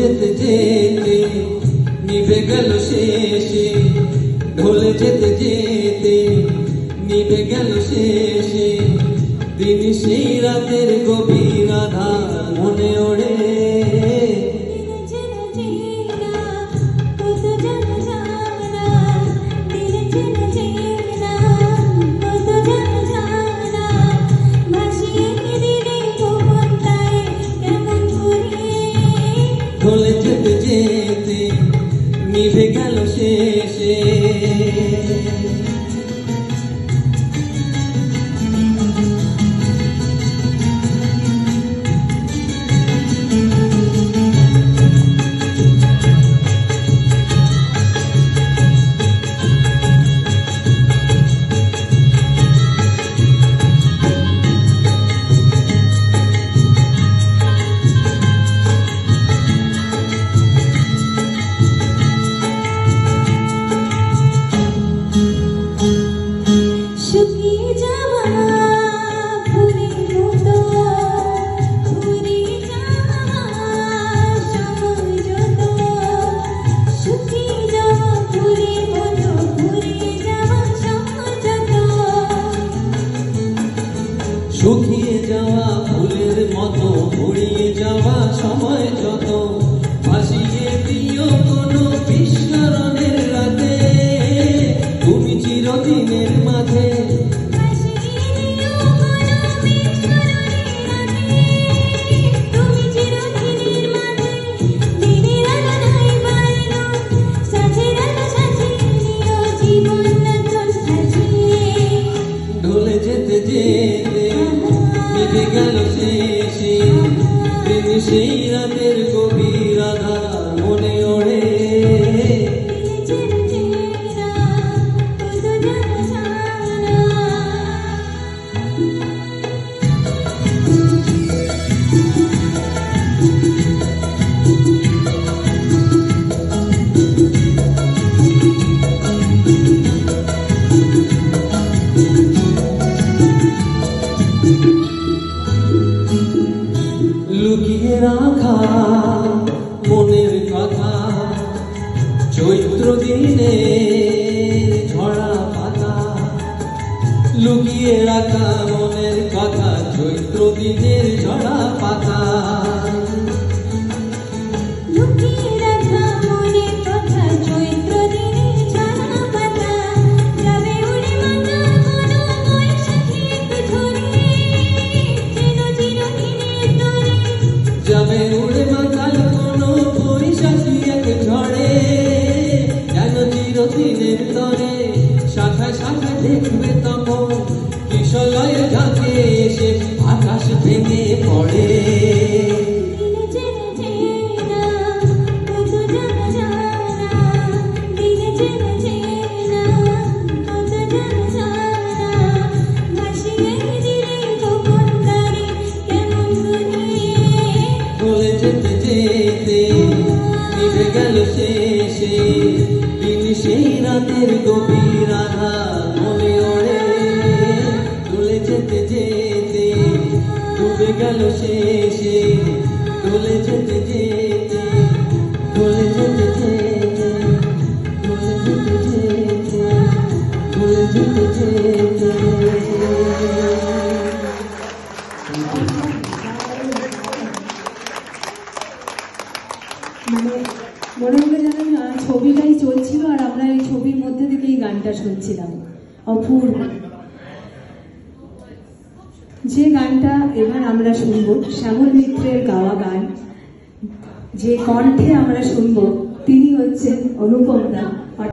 যেতে যেতে নিভে গেল শেষে, ঢলে যেতে যেতে নিভে গেল শেষে, দিন সেই রাতের গভীর আধার মনে ওড়ে। ঢলে যেতে যেতে নিভে গেল শেষে। শুকিয়ে যাওয়া ফুলের মতো উড়িয়ে যাওয়া সময় যত, ভাসিয়ে দিও কোনো বিস্মরণের রাতে, তুমি চিরদিনের মাঝে। ঢলে যেতে যেতে নিভে গেল শেষে, দিন সেই রাতের গভীর আধার মনে ওড়ে। লুকিয়ে রাখা মনের কথা, চৈত্র দিনের ঝরা পাতা। লুকিয়ে রাখা মনের কথা, চৈত্র দিনের ঝরা পাতা। যাবে উড়ে মাতাল কোনো বৈশাখী এক ঝড়ে, যেন চিরদিনের তরে শাখায় শাখায় দেখবে তখন কিশলয়ে ঝাঁকে এসে আকাশ ভেঙে পড়ে। ঢলে যেতে যেতে নিভে গেল শেষে, দিন সেই রাতের গভীর আধার মনে ওড়ে। ঢলে যেতে যেতে ডুবে গেল শেষে, ঢলে যেতে যেতে, ঢলে যেতে যেতে, ঢলে যেতে যেতে, ঢলে যেতে যেতে। মানে মনে হলো যেন ছবিটাই চলছিল আর আমরা এই ছবির মধ্যে থেকে এই গানটা শুনছিলাম। অপূর্ব। যে গানটা এবার আমরা শুনব শ্যামল মিত্রের গাওয়া গান, যে কণ্ঠে আমরা শুনব তিনি হচ্ছেন অনুপম দা।